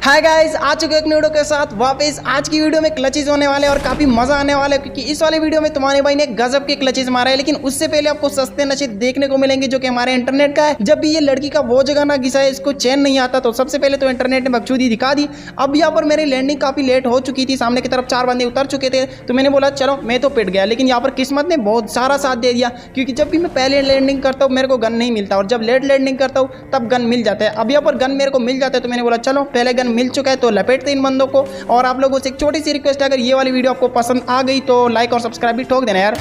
Hi guys, आ चुके एक video के साथ वापस। आज की वीडियो में क्लचेज होने वाले और काफी मजा आने वाला है, क्योंकि इस वाले वीडियो में तुम्हारे भाई ने गजब के क्लचेज मारा है। लेकिन उससे पहले आपको सस्ते नशे देखने को मिलेंगे जो कि हमारे इंटरनेट का है। जब भी ये लड़की का वो जगह ना घिसा है, इसको चैन नहीं आता, तो सबसे पहले तो इंटरनेट ने बकचोदी दिखा दी। अब यहाँ पर मेरी लैंडिंग काफी लेट हो चुकी थी, सामने की तरफ 4 बंदे उतर चुके थे, तो मैंने बोला चलो मैं तो पिट गया। लेकिन यहाँ पर किस्मत ने बहुत सारा साथ दे दिया, क्योंकि जब भी मैं पहले लैंडिंग करता हूँ मेरे को गन नहीं मिलता, और जब लेट लैंडिंग करता हूँ तब गन मिल जाता है। अब यहाँ पर गन मेरे को मिल जाता है, तो मैंने बोला चलो पहले गन मिल चुका है तो लपेटते इन बंदों को। और आप लोगों से एक छोटी सी रिक्वेस्ट है, अगर ये वाली वीडियो आपको पसंद आ गई तो लाइक और सब्सक्राइब भी ठोक देना यार।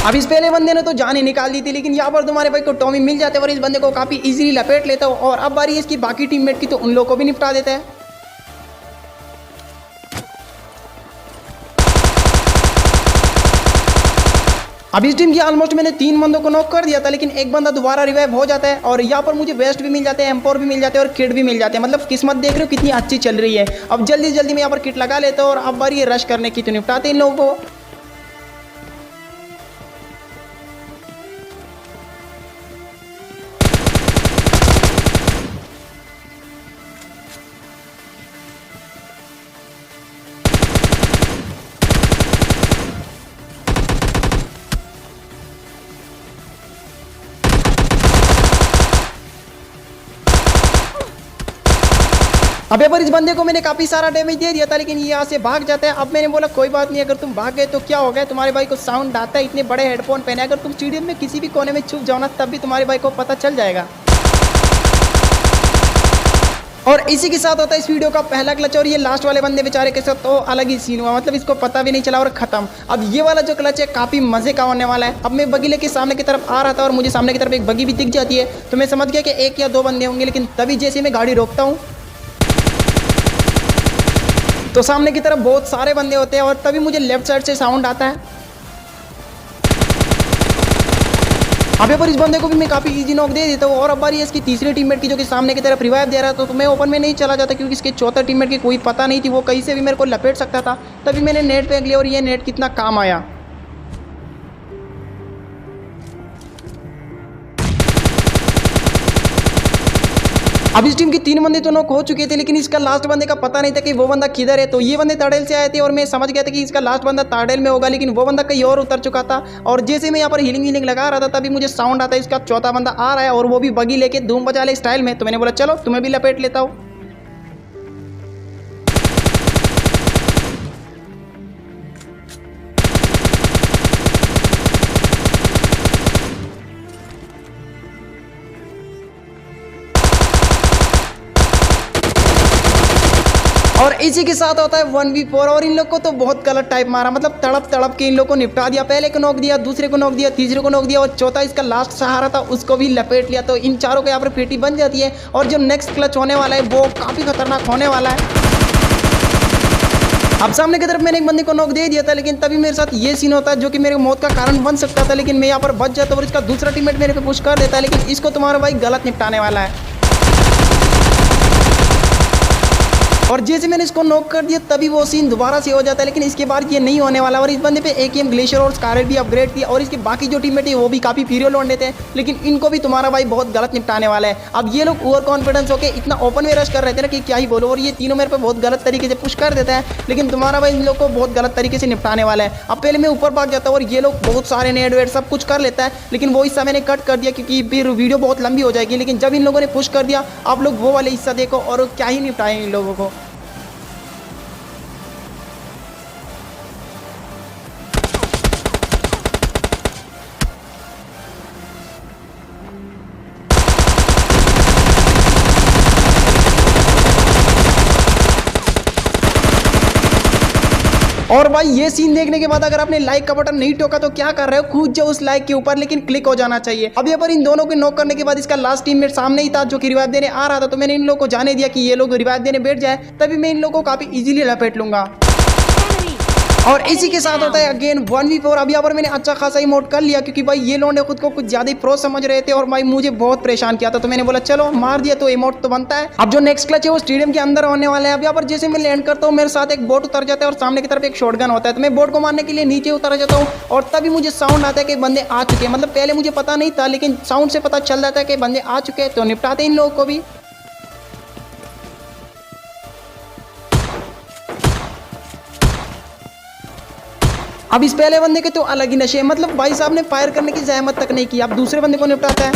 अब इस पहले बंदे ने तो जान ही निकाल दी थी, लेकिन यहाँ पर तुम्हारे भाई को टॉमी मिल जाते और इस बंदे को काफी इजीली लपेट लेता हूँ। और अब बारी है इसकी बाकी टीममेट की, तो उन लोगों को भी निपटा देता है। अब इस टीम की ऑलमोस्ट मैंने 3 बंदों को नॉक कर दिया था, लेकिन एक बंदा दोबारा रिवाइव हो जाता है। और यहाँ पर मुझे वेस्ट भी मिल जाते हैं, M4 भी मिल जाते हैं और किट भी मिल जाते हैं। मतलब किस्मत देख रहे हो कितनी अच्छी चल रही है। अब जल्दी जल्दी मैं यहाँ पर किट लगा लेता हूँ और अब बारी ये रश करने की, तो निपटाते इन लोगों को। अब यहाँ पर इस बंदे को मैंने काफी सारा डैमेज दे दिया था, लेकिन ये यहाँ से भाग जाता है। अब मैंने बोला कोई बात नहीं, अगर तुम भाग गए तो क्या हो गया, तुम्हारे भाई को साउंड आता है, इतने बड़े हेडफोन पहने, अगर तुम स्टेडियम में किसी भी कोने में छुप जाओ ना तब भी तुम्हारे भाई को पता चल जाएगा। और इसी के साथ होता है इस वीडियो का पहला क्लच। और ये लास्ट वाले बंदे बेचारे के साथ तो अलग ही सीन हुआ, मतलब इसको पता भी नहीं चला और खत्म। अब ये वाला जो क्लच है काफी मजे का होने वाला है। अब मैं बगी लेके सामने की तरफ आ रहा था और मुझे सामने की तरफ एक बगी भी दिख जाती है, तो मैं समझ गया कि 1 या 2 बंदे होंगे। लेकिन तभी जैसे मैं गाड़ी रोकता हूँ तो सामने की तरफ बहुत सारे बंदे होते हैं, और तभी मुझे लेफ्ट साइड से साउंड आता है। अब यहाँ पर इस बंदे को भी मैं काफ़ी इजी नॉक दे देता हूँ। और अब बारी है इसकी तीसरी टीममेट की, जो कि सामने की तरफ रिवाइव दे रहा था। तो मैं ओपन में नहीं चला जाता, क्योंकि इसके चौथा टीममेट की कोई पता नहीं थी, वो कहीं से भी मेरे को लपेट सकता था। तभी मैंने नेट फेंक लिया, और ये नेट कितना काम आया। अब इस टीम की 3 बंदे तो नॉक हो चुके थे, लेकिन इसका लास्ट बंदे का पता नहीं था कि वो बंदा किधर है। तो ये बंदे ताड़ेल से आए थे और मैं समझ गया था कि इसका लास्ट बंदा ताड़ेल में होगा, लेकिन वो बंदा कहीं और उतर चुका था। और जैसे मैं यहाँ पर हीलिंग लगा रहा था तभी मुझे साउंड आता है इसका चौथा बंदा आ रहा है, और वो भी बगी लेके धूम बजा ले स्टाइल में। तो मैंने बोला चलो तुम्हें भी लपेट लेता हूँ। और इसी के साथ होता है 1v4। और इन लोग को तो बहुत गलत टाइप मारा, मतलब तड़प तड़प के इन लोग को निपटा दिया। पहले को नॉक दिया, दूसरे को नॉक दिया, तीसरे को नॉक दिया, और चौथा इसका लास्ट सहारा था उसको भी लपेट लिया। तो इन चारों के यहाँ पर पेटी बन जाती है। और जो नेक्स्ट क्लच होने वाला है वो काफ़ी खतरनाक होने वाला है। अब सामने की तरफ मैंने एक बंदे को नॉक दे दिया था, लेकिन तभी मेरे साथ ये सीन होता है जो कि मेरे मौत का कारण बन सकता था। लेकिन मैं यहाँ पर बच जाता और इसका दूसरा टीममेट मेरे पे पुश कर देता है, लेकिन इसको तुम्हारा भाई गलत निपटाने वाला है। और जैसे मैंने इसको नॉक कर दिया तभी वो सीन दोबारा से हो जाता है, लेकिन इसके बाद ये नहीं होने वाला। और इस बंदे पे AKM ग्लेशियर और स्कारलेट भी अपग्रेड किया, और इसके बाकी जो टीममेट है वो भी काफ़ी फीरियो लौंडे थे, लेकिन इनको भी तुम्हारा भाई बहुत गलत निपटाने वाला है। अब ये लोग ओवर कॉन्फिडेंस होकर इतना ओपन में रश कर रहे थे ना कि क्या ही बोलो। और ये तीनों मेरे पे बहुत गलत तरीके से पुश कर देता है, लेकिन तुम्हारा भाई इन लोग को बहुत गलत तरीके से निपटाने वाला है। अब पहले मैं ऊपर भाग जाता हूँ और ये लोग बहुत सारे नेट वेट सब कुछ कर लेता है, लेकिन वो हिस्सा मैंने कट कर दिया क्योंकि फिर वीडियो बहुत लंबी हो जाएगी। लेकिन जब इन लोगों ने पुश कर दिया, आप लोग वो वाले हिस्सा देखो और क्या ही निपटाए इन लोगों को। और भाई ये सीन देखने के बाद अगर आपने लाइक का बटन नहीं ठोका तो क्या कर रहे हो, कूद जाओ उस लाइक के ऊपर, लेकिन क्लिक हो जाना चाहिए। अब यहाँ पर इन दोनों को नॉक करने के बाद इसका लास्ट टीममेट सामने ही था जो कि रिवाइव देने आ रहा था, तो मैंने इन लोगों को जाने दिया कि ये लोग रिवाइव देने बैठ जाए, तभी मैं इन लोगों को काफी इजीली लपेट लूंगा। और इसी के साथ होता है अगेन 1v4। अब यहाँ पर मैंने अच्छा खासा इमोट कर लिया क्योंकि भाई ये लोंडे खुद को कुछ ज्यादा ही प्रो समझ रहे थे और भाई मुझे बहुत परेशान किया था, तो मैंने बोला चलो मार दिया तो इमोट तो बनता है। अब जो नेक्स्ट क्लच है वो स्टेडियम के अंदर होने वाला है। अब यहाँ पर जैसे मैं लैंड करता हूँ मेरे साथ एक बोट उतर जाता है और सामने की तरफ एक शॉटगन होता है, तो मैं बोट को मारने के लिए नीचे उतर जाता हूँ और तभी मुझे साउंड आता है कि बंदे आ चुके हैं। मतलब पहले मुझे पता नहीं था लेकिन साउंड से पता चल जाता है कि बंदे आ चुके हैं, तो निपटाते इन लोगों को भी। अब इस पहले बंदे के तो अलग ही नशे हैं, मतलब भाई साहब ने फायर करने की जहमत तक नहीं की। अब दूसरे बंदे को निपटाता है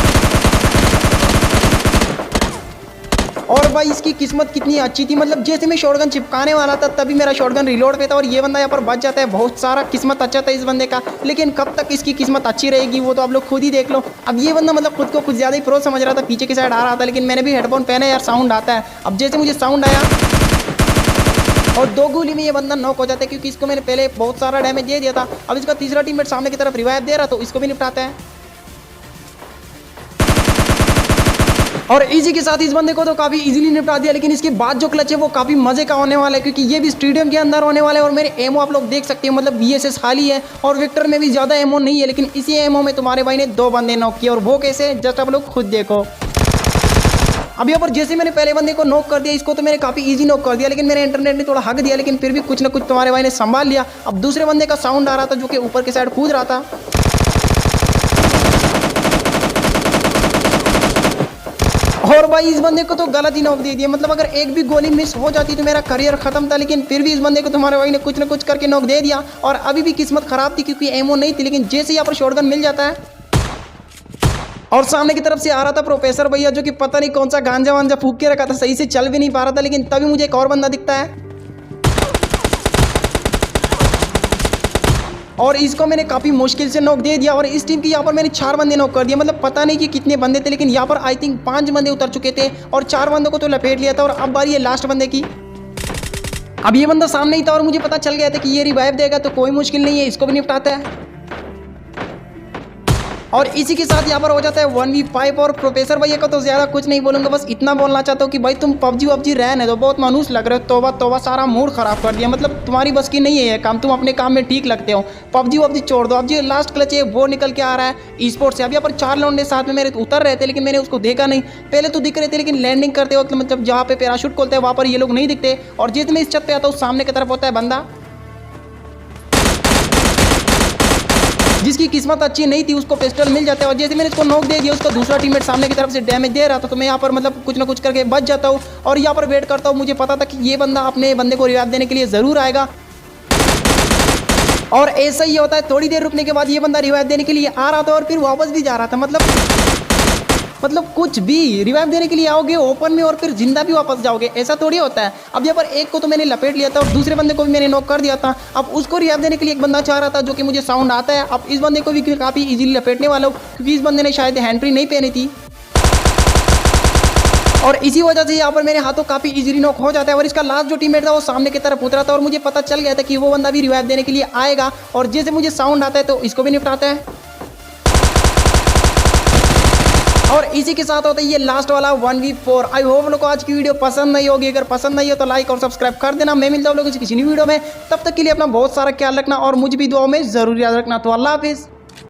और भाई इसकी किस्मत कितनी अच्छी थी, मतलब जैसे मैं शॉटगन चिपकाने वाला था तभी मेरा शॉटगन रिलोड पे था और ये बंदा यहाँ पर बच जाता है। बहुत सारा किस्मत अच्छा था इस बंदे का, लेकिन कब तक इसकी किस्मत अच्छी रहेगी वो तो आप लोग खुद ही देख लो। अब ये बंदा मतलब खुद को कुछ ज़्यादा ही प्रो समझ रहा था, पीछे की साइड आ रहा था, लेकिन मैंने भी हेडफोन पहने यार साउंड आता है। अब जैसे मुझे साउंड आया और 2 गोली में ये बंदा नॉक हो जाता है क्योंकि इसको मैंने पहले बहुत सारा डैमेज दे दिया था। अब इसका तीसरा टीममेट सामने की तरफ रिवाइव दे रहा तो इसको भी निपटाता है और इजी के साथ इस बंदे को तो काफी इजीली निपटा दिया। लेकिन इसके बाद जो क्लच है वो काफी मजे का होने वाला है क्योंकि ये भी स्टेडियम के अंदर होने वाला है और मेरे एमओ आप लोग देख सकते हैं, मतलब VSS खाली है और विक्टर में भी ज्यादा एमओ नहीं है, लेकिन इसी एमओ में तुम्हारे भाई ने 2 बंदे नॉक किए और वो कैसे जस्ट आप लोग खुद देखो। अब यहाँ पर जैसे मैंने पहले बंदे को नॉक कर दिया, इसको तो मैंने काफी इजी नॉक कर दिया, लेकिन मेरे इंटरनेट ने थोड़ा हक दिया, लेकिन फिर भी कुछ ना कुछ तुम्हारे भाई ने संभाल लिया। अब दूसरे बंदे का साउंड आ रहा था जो कि ऊपर की साइड कूद रहा था और भाई इस बंदे को तो गलत ही नॉक दे दिया, मतलब अगर एक भी गोली मिस हो जाती तो मेरा करियर खत्म था, लेकिन फिर भी इस बंदे को तुम्हारे भाई ने कुछ ना कुछ करके नॉक दे दिया। और अभी भी किस्मत खराब थी क्योंकि एमओ नहीं थी, लेकिन जैसे यहाँ पर शॉटगन मिल जाता है और सामने की तरफ से आ रहा था प्रोफेसर भैया जो कि पता नहीं कौन सा गांजा वांजा फूक के रखा था, सही से चल भी नहीं पा रहा था, लेकिन तभी मुझे एक और बंदा दिखता है और इसको मैंने काफ़ी मुश्किल से नॉक दे दिया। और इस टीम की यहाँ पर मैंने 4 बंदे नॉक कर दिया, मतलब पता नहीं कि कितने बंदे थे, लेकिन यहाँ पर आई थिंक 5 बंदे उतर चुके थे और 4 बंदों को तो लपेट लिया था और अब बारी है लास्ट बंदे की। अब ये बंदा सामने ही था और मुझे पता चल गया था कि ये रिवाइव देगा तो कोई मुश्किल नहीं है, इसको भी निपटाता है और इसी के साथ यहाँ पर हो जाता है 1v5। और प्रोफेसर भैया को तो ज़्यादा कुछ नहीं बोलूँगा, बस इतना बोलना चाहता हूँ कि भाई तुम पबजी रहने दो, बहुत मानूस लग रहे हो। तोबा तोबा सारा मूड खराब कर दिया, मतलब तुम्हारी बस की नहीं है ये काम, तुम अपने काम में ठीक लगते हो। पबजी छोड़ दो। अब जो लास्ट क्लच है वो निकल के आ रहा है ई स्पोर्ट्स से। अब यहाँ पर 4 लौंडे साथ में मेरे उतर रहे थे, लेकिन मैंने उसको देखा नहीं। पहले तो दिख रहे थे लेकिन लैंडिंग करते वक्त मतलब जहाँ पे पैराशूट खोलते हैं वहाँ पर ये लोग नहीं दिखते और जितने इस छत पे आता हूँ सामने की तरफ होता है बंदा जिसकी किस्मत अच्छी नहीं थी, उसको पिस्टल मिल जाता है और जैसे मैंने इसको नॉक दे दिया उसका दूसरा टीममेट सामने की तरफ से डैमेज दे रहा था, तो मैं यहाँ पर मतलब कुछ ना कुछ करके बच जाता हूँ और यहाँ पर वेट करता हूँ। मुझे पता था कि ये बंदा अपने बंदे को रिवाइव देने के लिए ज़रूर आएगा और ऐसा ही होता है। थोड़ी देर रुकने के बाद ये बंदा रिवाइव देने के लिए आ रहा था और फिर वापस भी जा रहा था, मतलब कुछ भी रिवाइव देने के लिए आओगे ओपन में और फिर जिंदा भी वापस जाओगे, ऐसा थोड़ी होता है। अब यहाँ पर एक को तो मैंने लपेट लिया था और दूसरे बंदे को भी मैंने नॉक कर दिया था। अब उसको रिवाइव देने के लिए एक बंदा चाह रहा था जो कि मुझे साउंड आता है। अब इस बंदे को भी काफ़ी इजीली लपेटने वाला हूँ क्योंकि इस बंदे ने शायद हैंड फ्री नहीं पहनी थी और इसी वजह से यहाँ पर मेरे हाथों काफ़ी इजीली नॉक हो जाता है। और इसका लास्ट जो टीममेट था वो सामने की तरफ उतरा था और मुझे पता चल गया था कि वो बंदा भी रिवाइव देने के लिए आएगा और जैसे मुझे साउंड आता है तो इसको भी निपटाता है और इसी के साथ होता है ये लास्ट वाला 1v4। आई होप लोगों को आज की वीडियो पसंद नहीं होगी, अगर पसंद नहीं हो तो लाइक और सब्सक्राइब कर देना। मैं मिलता हूँ लोगों से किसी नई वीडियो में, तब तक के लिए अपना बहुत सारा ख्याल रखना और मुझे भी दुआओं में जरूर याद रखना। तो अल्लाह हाफिज़।